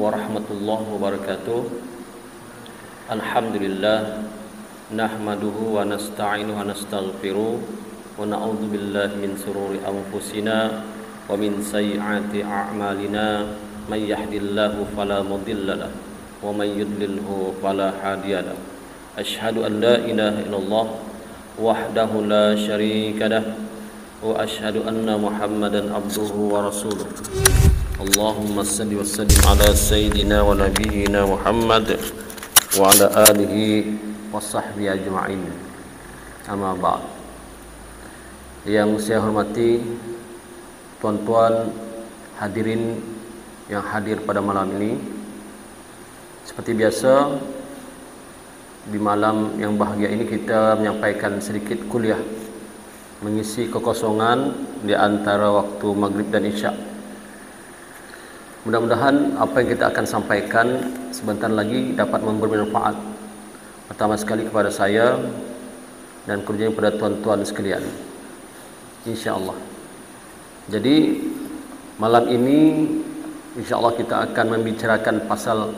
warahmatullahi wabarakatuh. Alhamdulillah nahmaduhu wa nasta'inuhu wa nastaghfiruh wa na'udzu billahi min shururi anfusina wa min sayyiati a'malina may yahdihillahu fala mudilla lahu wa may yudlilhu fala hadiya lahu. Asyhadu an la ilaha illallah wahdahu la syarika lahu wa asyhadu anna Muhammadan abduhu wa rasuluh. Allahumma salli wa sallim ala sayyidina wa nabiyyina Muhammad wa ala alihi wa sahbihi ajma'in. Amma ba'd. Yang saya hormati tuan-tuan hadirin yang hadir pada malam ini. Seperti biasa, di malam yang bahagia ini kita menyampaikan sedikit kuliah mengisi kekosongan di antara waktu maghrib dan isya. Mudah-mudahan apa yang kita akan sampaikan sebentar lagi dapat memberi manfaat pertama sekali kepada saya dan kemudian kepada tuan-tuan sekalian, insya-Allah. Jadi malam ini insya-Allah kita akan membicarakan pasal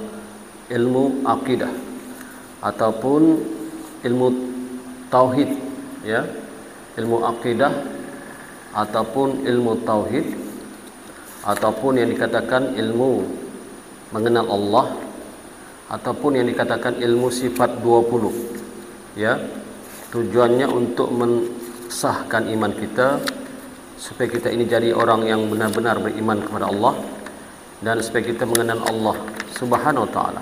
ilmu akidah ataupun ilmu tauhid, ya, ilmu akidah ataupun ilmu tauhid ataupun yang dikatakan ilmu mengenal Allah ataupun yang dikatakan ilmu sifat 20, ya. Tujuannya untuk mensahkan iman kita supaya kita ini jadi orang yang benar-benar beriman kepada Allah dan supaya kita mengenal Allah Subhanahu wa taala.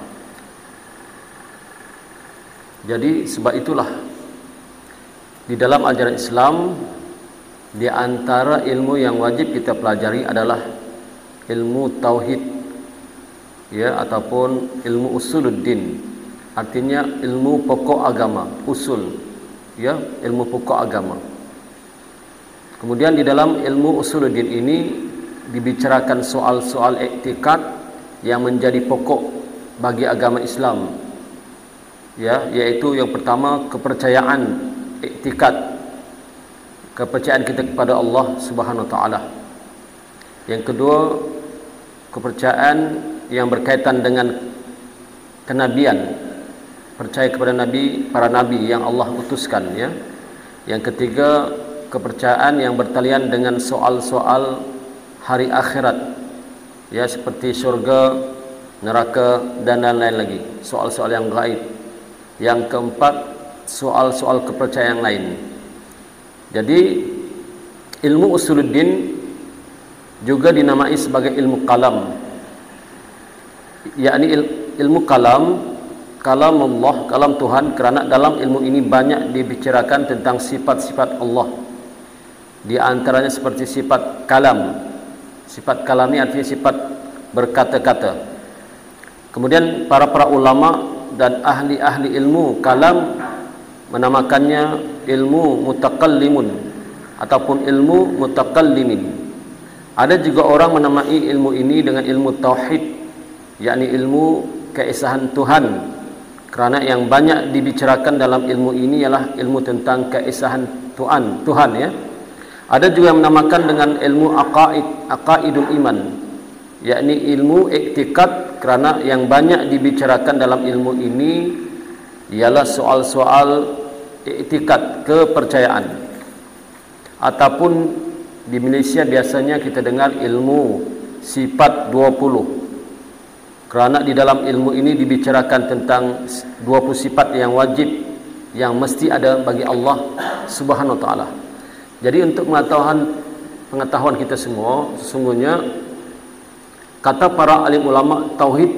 Jadi sebab itulah di dalam ajaran Islam di antara ilmu yang wajib kita pelajari adalah ilmu tauhid, ya, ataupun ilmu usuluddin, artinya ilmu pokok agama, usul, ya, ilmu pokok agama. Kemudian di dalam ilmu usuluddin ini dibicarakan soal-soal iktikad yang menjadi pokok bagi agama Islam, ya, yaitu yang pertama kepercayaan iktikad, kepercayaan kita kepada Allah Subhanahu wa taala. Yang kedua, kepercayaan yang berkaitan dengan kenabian, percaya kepada nabi, para nabi yang Allah utuskan, ya. Yang ketiga, kepercayaan yang bertalian dengan soal-soal hari akhirat, ya, seperti syurga, neraka dan lain-lain lagi, soal-soal yang gaib. Yang keempat, soal-soal kepercayaan yang lain. Jadi ilmu usuluddin juga dinamai sebagai ilmu kalam, yakni ilmu kalam Allah, kalam Tuhan, kerana dalam ilmu ini banyak dibicarakan tentang sifat-sifat Allah. Di antaranya seperti sifat kalam. Sifat kalam ini artinya sifat berkata-kata. Kemudian para ulama dan ahli-ahli ilmu kalam menamakannya ilmu mutakallimun ataupun ilmu mutakallimin. Ada juga orang menamai ilmu ini dengan ilmu tauhid, yakni ilmu keesahan Tuhan, kerana yang banyak dibicarakan dalam ilmu ini ialah ilmu tentang keesahan Tuhan, ya. Ada juga yang menamakan dengan ilmu aqaidul iman, yakni ilmu iktikad, kerana yang banyak dibicarakan dalam ilmu ini ialah soal-soal iktikad, kepercayaan. Ataupun di Malaysia biasanya kita dengar ilmu sifat 20, kerana di dalam ilmu ini dibicarakan tentang 20 sifat yang wajib yang mesti ada bagi Allah Subhanahu wa taala. Jadi untuk pengetahuan kita semua, sesungguhnya kata para alim ulama tauhid,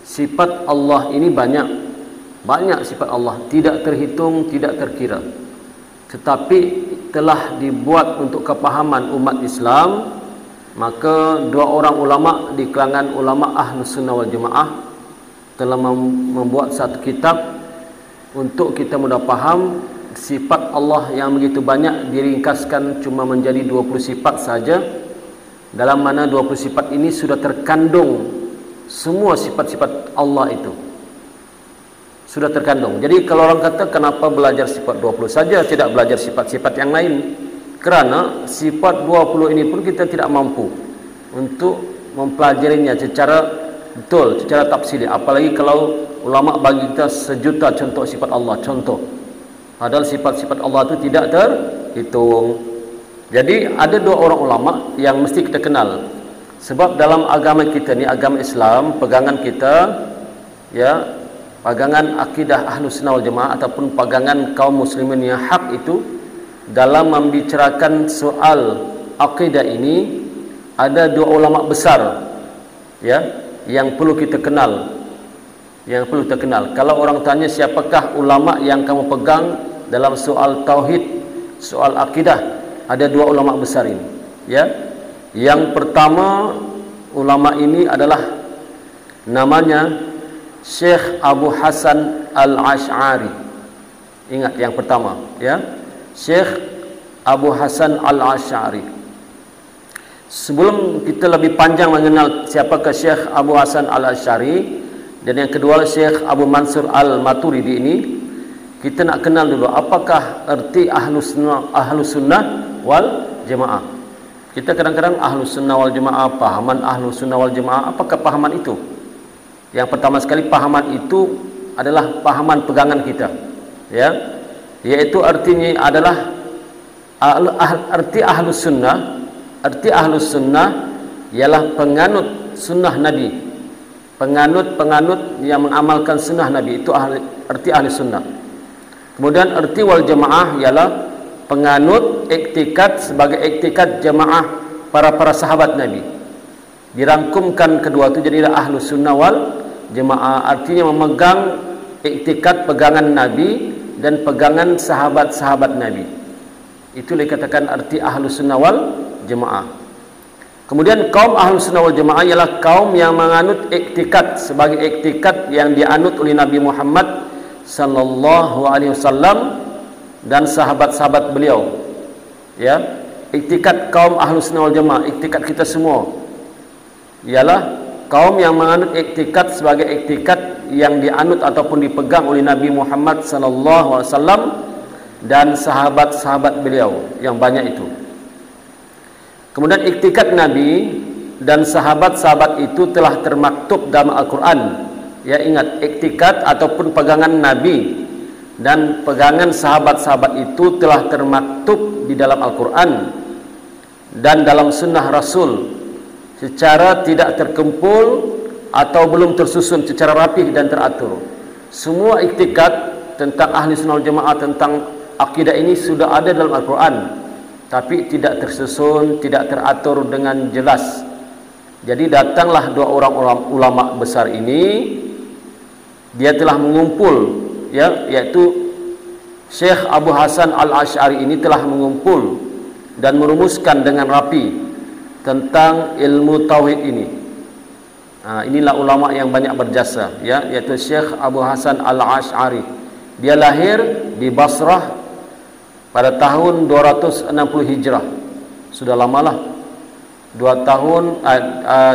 sifat Allah ini banyak sifat Allah, tidak terhitung, tidak terkira, tetapi telah dibuat untuk kepahaman umat Islam. Maka dua orang ulama di kalangan ulama Ahlus Sunnah wal Jamaah telah membuat satu kitab untuk kita mudah faham sifat Allah yang begitu banyak, diringkaskan cuma menjadi 20 sifat saja, dalam mana 20 sifat ini sudah terkandung semua sifat-sifat Allah itu. Sudah terkandung. Jadi kalau orang kata kenapa belajar sifat 20 saja, tidak belajar sifat-sifat yang lain? Kerana sifat 20 ini pun kita tidak mampu untuk mempelajarinya secara Betul, secara tafsili. Apalagi kalau ulama bagi kita sejuta contoh sifat Allah, contoh. Padahal sifat-sifat Allah itu tidak terhitung. Jadi ada dua orang ulama yang mesti kita kenal. Sebab dalam agama kita ni, agama Islam, pegangan kita, ya, pegangan akidah Ahlus Sunnah wal Jamaah ataupun pegangan kaum muslimin yang hak itu, dalam membicarakan soal akidah ini ada dua ulama besar, ya, yang perlu kita kenal. Yang perlu kita kenal. Kalau orang tanya siapakah ulama yang kamu pegang dalam soal tauhid, soal akidah, ada dua ulama besar ini, ya. Yang pertama ulama ini adalah namanya Syekh Abu Hasan Al-Asy'ari. Ingat yang pertama, ya. Syekh Abu Hasan Al-Asy'ari. Sebelum kita lebih panjang mengenal siapakah Syekh Abu Hasan Al-Asy'ari, dan yang kedua Syekh Abu Mansur Al-Maturidi ini, kita nak kenal dulu apakah erti Ahlus Sunnah wal Jamaah. Kita kadang-kadang Ahlus Sunnah wal Jamaah, pahaman Ahlus Sunnah wal Jamaah, apakah pahaman itu? Yang pertama sekali, pahaman itu adalah pahaman pegangan kita, ya, yaitu artinya adalah arti Ahlus Sunnah. Arti Ahlus Sunnah ialah penganut sunnah Nabi, penganut yang mengamalkan sunnah Nabi, itu arti Ahli Sunnah. Kemudian arti wal Jamaah ialah penganut iktikad sebagai iktikad jamaah para sahabat Nabi. Dirangkumkan kedua itu jadilah Ahlus Sunnah wal Jamaah, artinya memegang iktikad pegangan Nabi dan pegangan sahabat-sahabat Nabi. Itu dikatakan arti Ahlus Sunnah wal Jamaah. Kemudian kaum Ahlus Sunnah wal Jamaah ialah kaum yang menganut iktikad sebagai iktikad yang dianut oleh Nabi Muhammad sallallahu alaihi wasallam dan sahabat-sahabat beliau. Ya, iktikad kaum Ahlus Sunnah wal Jamaah, iktikad kita semua ialah kaum yang menganut iktikad sebagai iktikad yang dianut ataupun dipegang oleh Nabi Muhammad sallallahu alaihi wasallam dan sahabat-sahabat beliau yang banyak itu. Kemudian iktikad Nabi dan sahabat-sahabat itu telah termaktub dalam Al-Quran. Ya, ingat, iktikad ataupun pegangan Nabi dan pegangan sahabat-sahabat itu telah termaktub di dalam Al-Quran dan dalam sunnah Rasul secara tidak terkumpul atau belum tersusun secara rapih dan teratur. Semua iktikad tentang Ahli Sunnah wal Jamaah, tentang akidah ini sudah ada dalam Al-Quran, tapi tidak tersusun, tidak teratur dengan jelas. Jadi datanglah dua orang ulama besar ini, dia telah mengumpul, ya, yaitu Syekh Abu Hasan Al-Asy'ari ini telah mengumpul dan merumuskan dengan rapi tentang ilmu tauhid ini. Inilah ulama yang banyak berjasa, ya, yaitu Syekh Abu Hasan Al-Asy'ari. Dia lahir di Basrah pada tahun 260 Hijrah. Sudah lamalah. 2 tahun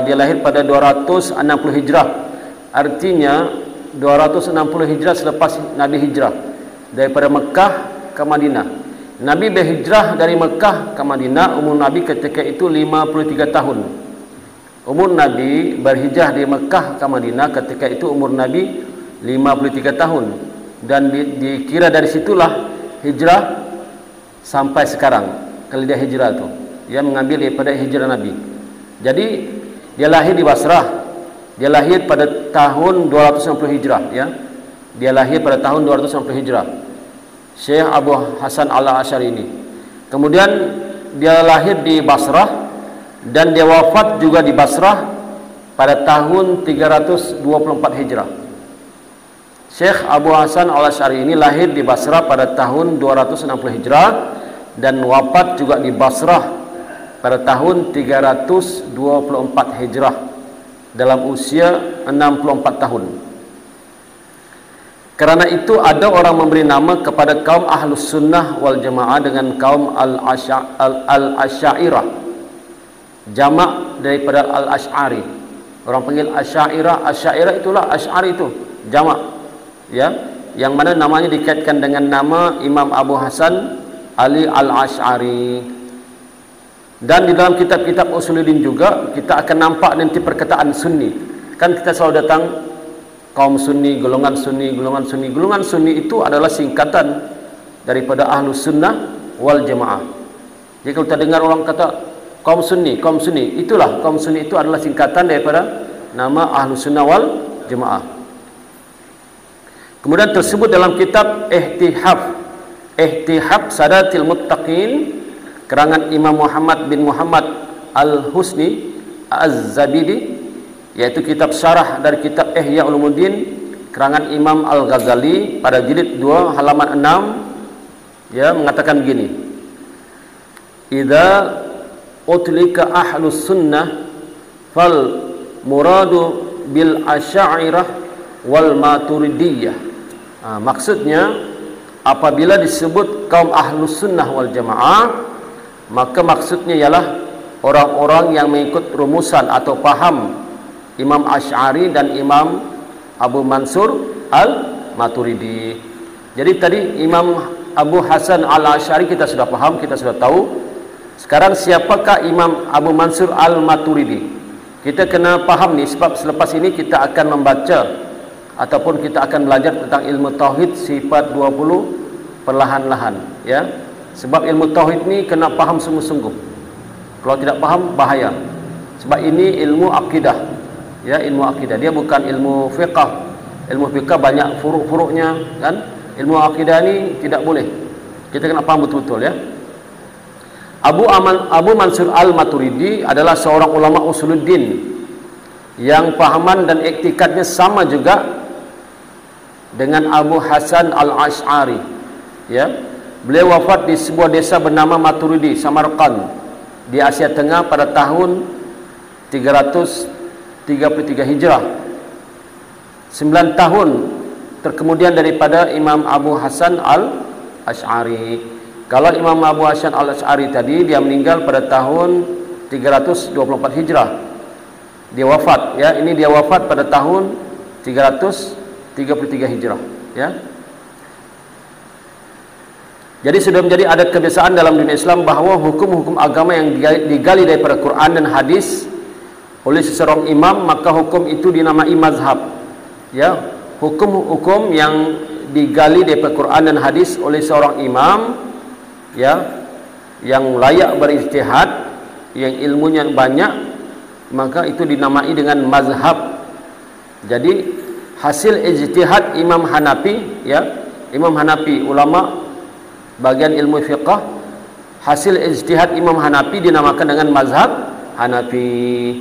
dia lahir pada 260 Hijrah. Artinya 260 Hijrah selepas Nabi hijrah daripada Mekah ke Madinah. Nabi berhijrah dari Mekah ke Madinah, umur Nabi ketika itu 53 tahun. Umur Nabi berhijrah dari Mekah ke Madinah ketika itu umur Nabi 53 tahun. Dan dikira dari situlah hijrah sampai sekarang, kalau dia hijrah itu, dia mengambil daripada hijrah Nabi. Jadi dia lahir di Basrah. Dia lahir pada tahun 260 Hijrah, ya. Dia lahir pada tahun 260 Hijrah. Syekh Abu Hasan Al-Asy'ari ini. Kemudian dia lahir di Basrah dan dia wafat juga di Basrah pada tahun 324 Hijrah. Syekh Abu Hasan Al-Asy'ari ini lahir di Basrah pada tahun 260 Hijrah dan wafat juga di Basrah pada tahun 324 Hijrah dalam usia 64 tahun. Karena itu ada orang memberi nama kepada kaum Ahlus Sunnah wal Jamaah dengan kaum Al-Asy'ariyah. Jamak daripada Al-Asy'ari. Orang panggil Asy'ariyah, Asy'ariyah itulah Asy'ari itu, jamak. Ya, yang mana namanya dikaitkan dengan nama Imam Abu Hasan Ali Al-Asy'ari. Dan di dalam kitab-kitab Usuluddin juga kita akan nampak nanti perkataan Sunni. Kan kita selalu datang kaum sunni, golongan sunni, golongan sunni. Golongan sunni itu adalah singkatan daripada ahlus sunnah wal jamaah. Jadi kalau kita dengar orang kata kaum sunni, itulah kaum sunni itu adalah singkatan daripada nama ahlus sunnah wal jamaah. Kemudian tersebut dalam kitab Ihtihaf Sadatil Muttaqin karangan Imam Muhammad bin Muhammad Al-Husni Az-Zabidi, yaitu kitab syarah dari kitab Ihya Ulumuddin karangan Imam Al-Ghazali pada jilid 2 halaman 6, ya, mengatakan begini: idza utlika ahlus sunnah fal muradu bil asy'ariyah wal maturidiyah. Maksudnya apabila disebut kaum ahlus sunnah wal jamaah, maka maksudnya ialah orang-orang yang mengikut rumusan atau paham Imam Asy'ari dan Imam Abu Mansur Al-Maturidi. Jadi tadi Imam Abu Hasan Al-Asy'ari kita sudah paham, kita sudah tahu. Sekarang siapakah Imam Abu Mansur Al-Maturidi? Kita kena paham ni, sebab selepas ini kita akan membaca ataupun kita akan belajar tentang ilmu tauhid sifat 20 perlahan-lahan, ya. Sebab ilmu tauhid ni kena faham sungguh-sungguh. Kalau tidak faham bahaya. Sebab ini ilmu akidah. Ya, ilmu akidah. Dia bukan ilmu fiqh. Ilmu fiqh banyak furuk-furuknya, kan? Ilmu akidah ni tidak boleh. Kita kena faham betul-betul, ya. Abu Mansur Al-Maturidi adalah seorang ulama usuluddin yang pahaman dan iktikadnya sama juga dengan Abu Hasan Al-Asy'ari, ya. Beliau wafat di sebuah desa bernama Maturidi, Samarkand, di Asia Tengah pada tahun 333 Hijrah. 9 tahun terkemudian daripada Imam Abu Hasan Al-Asy'ari. Kalau Imam Abu Hasan Al-Asy'ari tadi dia meninggal pada tahun 324 Hijrah. Dia wafat, ya. Ini dia wafat pada tahun 333 Hijrah, ya. Jadi sudah menjadi adat kebiasaan dalam dunia Islam bahawa hukum-hukum agama yang digali daripada Quran dan hadis oleh seseorang imam, maka hukum itu dinamai mazhab, ya. Hukum-hukum yang digali daripada Quran dan hadis oleh seorang imam, ya, yang layak berijtihad, yang ilmunya banyak, maka itu dinamai dengan mazhab. Jadi hasil ijtihad Imam Hanafi, ya, Imam Hanafi ulama bagian ilmu fiqh, hasil ijtihad Imam Hanafi dinamakan dengan mazhab Hanafi.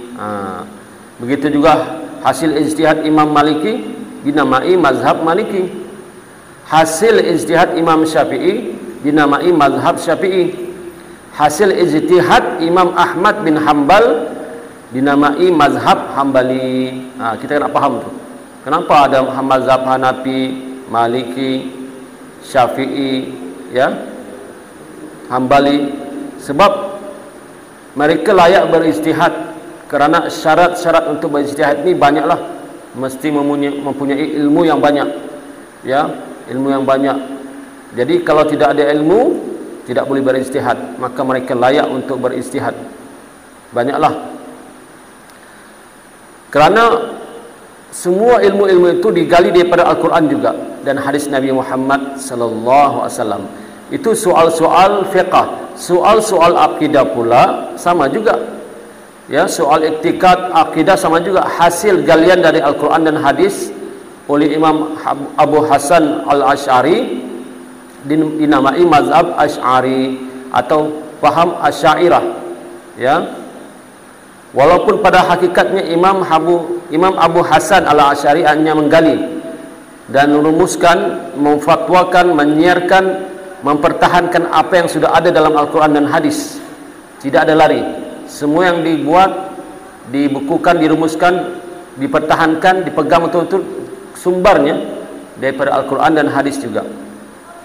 Begitu juga hasil ijtihad Imam Maliki dinamai mazhab Maliki. Hasil ijtihad Imam Syafi'i dinamai mazhab Syafi'i. Hasil ijtihad Imam Ahmad bin Hanbal dinamai mazhab Hambali. Kita kena paham tu. Kenapa ada mazhab Hanafi, Maliki, Syafi'i, ya, Hambali? Sebab mereka layak berijtihad, kerana syarat-syarat untuk berijtihad ni banyaklah. Mesti mempunyai ilmu yang banyak, ya, ilmu yang banyak. Jadi kalau tidak ada ilmu tidak boleh berijtihad, maka mereka layak untuk berijtihad. Banyaklah. Kerana semua ilmu-ilmu itu digali daripada Al-Quran juga dan hadis Nabi Muhammad sallallahu alaihi wasallam. Itu soal-soal fiqh, soal-soal akidah pula sama juga. Ya, soal iktikad, akidah sama juga, hasil galian dari Al-Quran dan hadis oleh Imam Abu Hasan Al-Asy'ari dinamai mazhab Asy'ari atau faham Asy'ariyah, ya. Walaupun pada hakikatnya Imam Abu Hasan Al-Asy'ari hanya menggali dan merumuskan, memfatwakan, menyiarkan, mempertahankan apa yang sudah ada dalam Al-Quran dan hadis. Tidak ada lari. Semua yang dibuat, dibukukan, dirumuskan, dipertahankan, dipegang betul-betul sumbernya daripada Al-Quran dan hadis juga.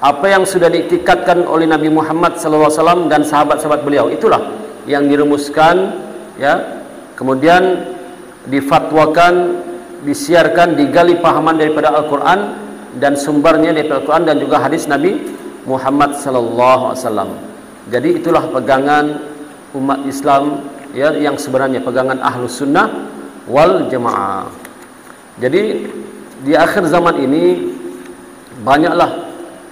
Apa yang sudah diiktikadkan oleh Nabi Muhammad SAW dan sahabat-sahabat beliau, itulah yang dirumuskan, ya, kemudian difatwakan, disiarkan, digali pahaman daripada Al-Quran dan sumbernya daripada Al-Quran dan juga hadis Nabi Muhammad SAW. Jadi itulah pegangan umat Islam, ya, yang sebenarnya pegangan Ahlus Sunnah wal jamaah. Jadi di akhir zaman ini banyaklah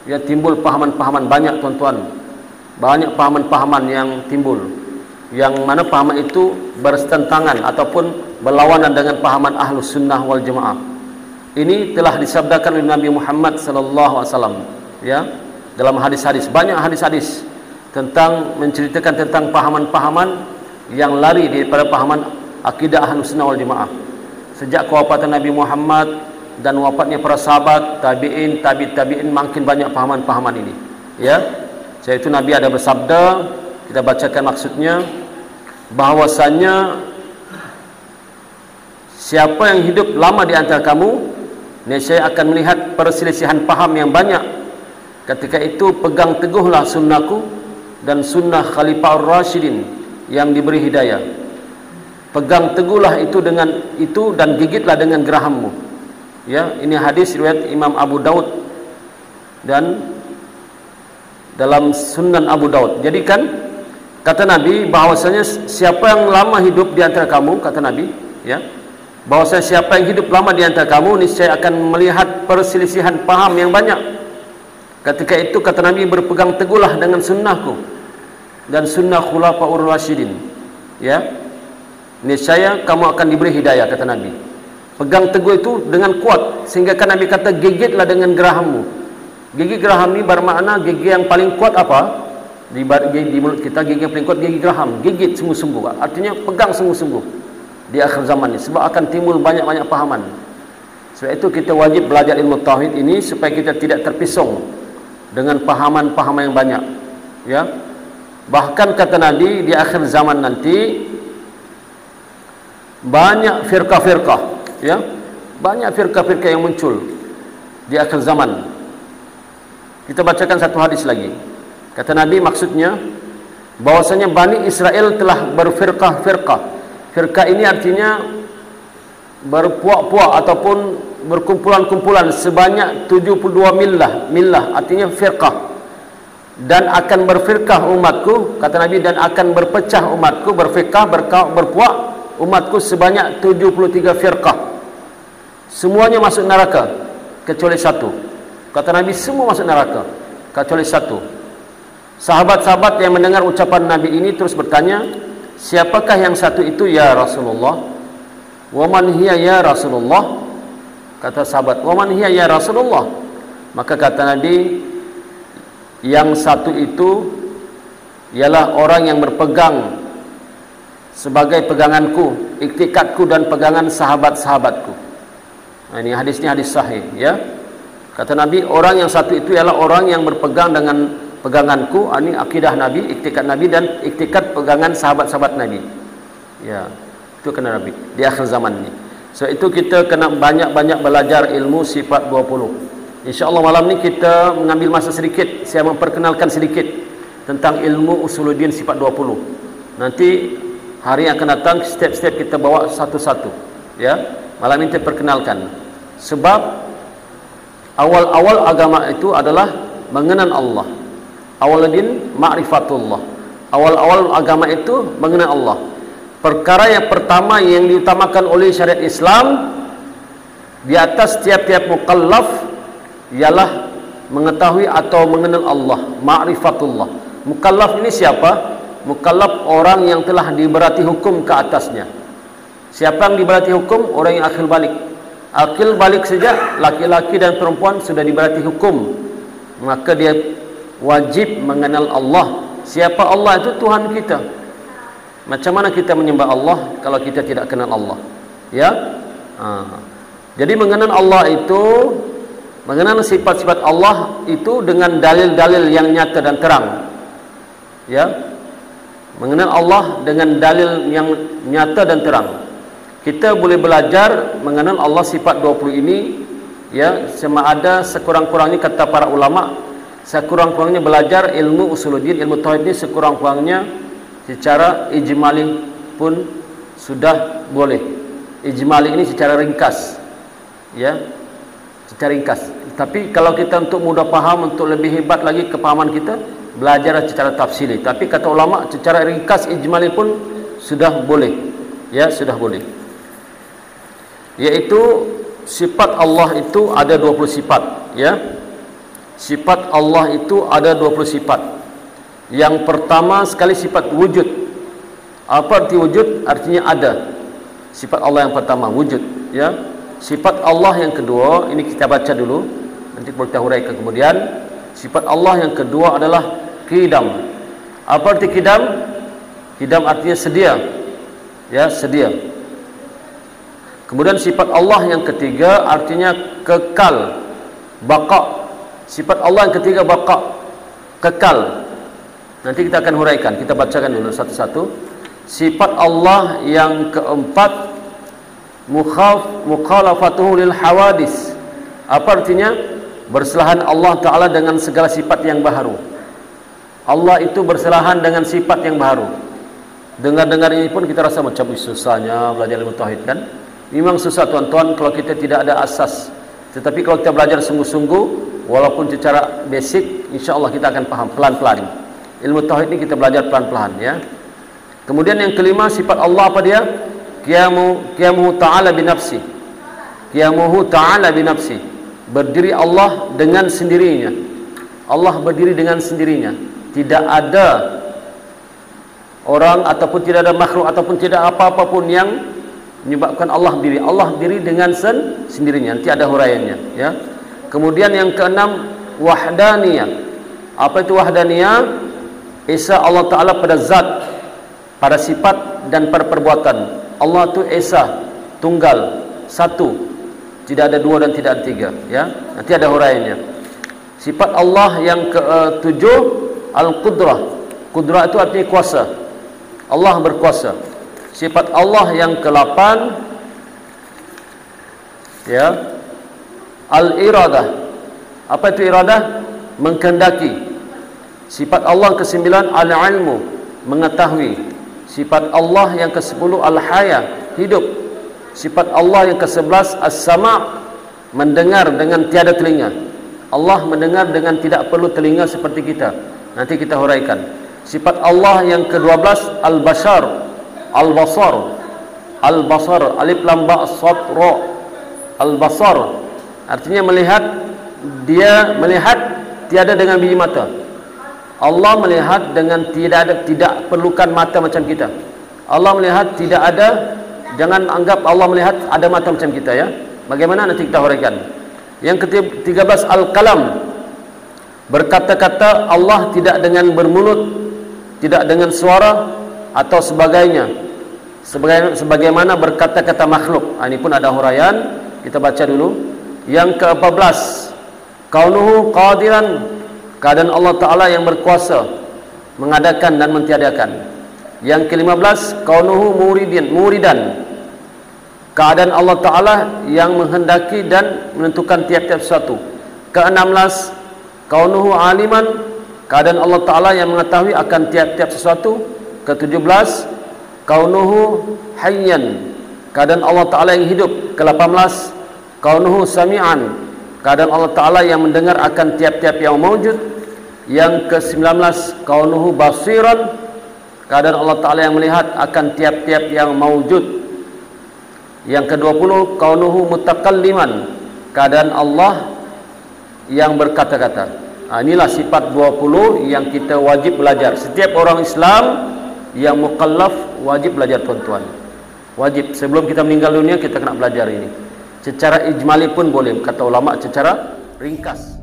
ya timbul pahaman-pahaman, banyak tuan-tuan, banyak pahaman-pahaman yang timbul, yang mana pahaman itu bertentangan ataupun berlawanan dengan pahaman Ahlus Sunnah wal Jamaah. Ini telah disabdakan oleh Nabi Muhammad sallallahu alaihi wasallam, ya, dalam hadis-hadis, banyak hadis-hadis tentang menceritakan tentang pahaman-pahaman yang lari daripada pahaman akidah Ahlus Sunnah wal Jamaah. Sejak kewafatan Nabi Muhammad dan wafatnya para sahabat, tabi'in, tabi'in, makin banyak pahaman-pahaman ini, ya. Yaitu Nabi ada bersabda, kita bacakan maksudnya, bahwasanya siapa yang hidup lama di antara kamu, nescaya akan melihat perselisihan paham yang banyak. Ketika itu pegang teguhlah sunnahku dan sunnah Khalifah Ar-Rasyidin yang diberi hidayah. Pegang teguhlah itu dengan itu dan gigitlah dengan gerahammu. Ya, ini hadis riwayat Imam Abu Daud dan dalam Sunan Abu Daud. Jadi kan kata Nabi bahwasanya siapa yang lama hidup di antara kamu, kata Nabi, ya, bahwasanya siapa yang hidup lama di antara kamu niscaya akan melihat perselisihan paham yang banyak. Ketika itu kata Nabi, berpegang teguhlah dengan sunnahku dan sunnah Khulafaur Rasyidin, ya, niscaya kamu akan diberi hidayah, kata Nabi. Pegang teguh itu dengan kuat, sehingga kan Nabi kata gigitlah dengan gerahammu. Gigi geraham ini bermakna gigi yang paling kuat apa? Di mulut kita gigi yang paling kuat gigi geraham, gigit sungguh-sungguh. Artinya pegang sungguh-sungguh di akhir zaman ini, sebab akan timbul banyak-banyak pahaman. Sebab itu kita wajib belajar ilmu tauhid ini supaya kita tidak terpisong dengan pahaman-pahaman yang banyak, ya. Bahkan kata Nabi di akhir zaman nanti banyak firqah-firqah, ya, banyak firqah-firqah yang muncul di akhir zaman. Kita bacakan satu hadis lagi. Kata Nabi maksudnya bahwasanya Bani Israel telah berfirqah-firqah. Firqah ini artinya berpuak-puak ataupun berkumpulan-kumpulan sebanyak 72 millah artinya firqah. Dan akan berfirqah umatku, kata Nabi, dan akan berpecah umatku, berfirqah, berpuak umatku sebanyak 73 firqah. Semuanya masuk neraka kecuali satu. Kata Nabi, semua masuk neraka kecuali satu. Sahabat-sahabat yang mendengar ucapan Nabi ini terus bertanya, siapakah yang satu itu ya Rasulullah? Wa man hiya ya Rasulullah? Kata sahabat, wa man hiya ya Rasulullah? Maka kata Nabi, yang satu itu ialah orang yang berpegang sebagai peganganku, iktikadku dan pegangan sahabat-sahabatku. Nah, ini hadisnya hadis sahih, ya. Kata Nabi, orang yang satu itu ialah orang yang berpegang dengan peganganku, ini akidah Nabi, iktikad Nabi dan iktikad pegangan sahabat-sahabat Nabi. Ya, itu kena Nabi di akhir zaman ini. So itu kita kena banyak-banyak belajar ilmu sifat 20. InsyaAllah malam ni kita mengambil masa sedikit, saya memperkenalkan sedikit tentang ilmu usuluddin sifat 20. Nanti hari yang akan datang step-step kita bawa satu-satu, ya. Malam ini kita perkenalkan. Sebab awal-awal agama itu adalah mengenal Allah. Awaludin ma'rifatullah. Awal-awal agama itu mengenal Allah. Perkara yang pertama yang diutamakan oleh syariat Islam di atas tiap-tiap mukallaf ialah mengetahui atau mengenal Allah, ma'rifatullah. Mukallaf ini siapa? Mukallaf orang yang telah diberati hukum ke atasnya. Siapa yang diberati hukum? Orang yang akil balik. Akil balik saja, laki-laki dan perempuan sudah diberati hukum, maka dia wajib mengenal Allah. Siapa Allah itu? Tuhan kita. Macam mana kita menyembah Allah kalau kita tidak kenal Allah, ya? Jadi mengenal Allah itu, mengenal sifat-sifat Allah itu dengan dalil-dalil yang nyata dan terang, ya. Mengenal Allah dengan dalil yang nyata dan terang. Kita boleh belajar mengenal Allah sifat 20 ini, ya, sama ada sekurang-kurangnya kata para ulama, sekurang-kurangnya belajar ilmu usuluddin, ilmu tauhid ini sekurang-kurangnya secara ijmali pun sudah boleh. Ijmali ini secara ringkas, ya, secara ringkas. Tapi kalau kita untuk mudah paham, untuk lebih hebat lagi kepahaman kita, belajar secara tafsili. Tapi kata ulama secara ringkas ijmali pun sudah boleh, ya, sudah boleh. yaitu sifat Allah itu ada 20 sifat, ya. Sifat Allah itu ada 20 sifat. Yang pertama sekali sifat wujud. Apa arti wujud? Artinya ada. Sifat Allah yang pertama wujud, ya. Sifat Allah yang kedua, ini kita baca dulu, nanti kita huraikan kemudian. Sifat Allah yang kedua adalah qidam. Apa arti qidam? Qidam artinya sedia, ya, sedia. Kemudian sifat Allah yang ketiga artinya kekal, baqa. Sifat Allah yang ketiga baqa, kekal. Nanti kita akan huraikan, kita bacakan dulu satu-satu. Sifat Allah yang keempat mukhalafatuhu lil hawadis. Apa artinya? Berselahan Allah Ta'ala dengan segala sifat yang baharu. Allah itu berselahan dengan sifat yang baharu. Dengar-dengar ini pun kita rasa macam susahnya belajar ilmu tauhid, kan? Memang susah tuan-tuan kalau kita tidak ada asas. Tetapi kalau kita belajar sungguh-sungguh, walaupun secara basic, insya-Allah kita akan paham pelan-pelan. Ilmu tauhid ini kita belajar pelan-pelan, ya. Kemudian yang kelima, sifat Allah apa dia? Qiyamuhu ta'ala binafsi. Qiyamuhu ta'ala binafsi. Berdiri Allah dengan sendirinya. Allah berdiri dengan sendirinya. Tidak ada orang ataupun tidak ada makhluk ataupun tidak apa-apa pun yang menyebabkan Allah berdiri. Allah berdiri dengan sendirinya. Nanti ada huraiannya, ya. Kemudian yang keenam, wahdaniyah. Apa itu wahdaniyah? Esa Allah Ta'ala pada zat, pada sifat dan pada perbuatan. Allah itu esa, tunggal, satu, tidak ada dua dan tidak ada tiga, ya. Nanti ada huraiannya. Sifat Allah yang ketujuh, al-qudrah. Qudrah itu artinya kuasa. Allah berkuasa. Sifat Allah yang ke-8, ya, al-iradah. Apa itu iradah? Mengkehendaki. Sifat Allah yang ke-9, al-ilmu, mengetahui. Sifat Allah yang ke-10, al-haya, hidup. Sifat Allah yang ke-11, as-sama', mendengar dengan tiada telinga. Allah mendengar dengan tidak perlu telinga seperti kita. Nanti kita huraikan. Sifat Allah yang ke-12, al-bashar, al-basar. Al-basar, alif lam ba sad ra. Al-basar artinya melihat. Dia melihat tiada dengan biji mata. Allah melihat dengan tidak perlukan mata macam kita. Allah melihat tidak ada. Jangan anggap Allah melihat ada mata macam kita, ya. Bagaimana nanti kita huraikan. Yang ke-13, al-kalam. Berkata-kata Allah tidak dengan bermulut, tidak dengan suara atau sebagainya. Sebagaimana berkata-kata makhluk. Ini pun ada huraian. Kita baca dulu. Yang ke-14, kaunuhu qadiran, keadaan Allah Ta'ala yang berkuasa mengadakan dan mentiadakan. Yang ke-15, kaunuhu muridan, keadaan Allah Ta'ala yang menghendaki dan menentukan tiap-tiap sesuatu. Ke-16, kaunuhu aliman, keadaan Allah Ta'ala yang mengetahui akan tiap-tiap sesuatu. Ke-17, kaunuhu hayyan, keadaan Allah Ta'ala yang hidup. Ke-18, kaunuhu sami'an, keadaan Allah Ta'ala yang mendengar akan tiap-tiap yang mawjud. Yang ke-19, kaunuhu basiran, keadaan Allah Ta'ala yang melihat akan tiap-tiap yang mawjud. Yang ke-20, kaunuhu mutakalliman, keadaan Allah yang berkata-kata. Inilah sifat 20 yang kita wajib belajar. Setiap orang Islam yang mukallaf wajib belajar, tuan-tuan. Wajib, sebelum kita meninggal dunia kita kena belajar ini. Secara ijmali pun boleh, kata ulama, secara ringkas.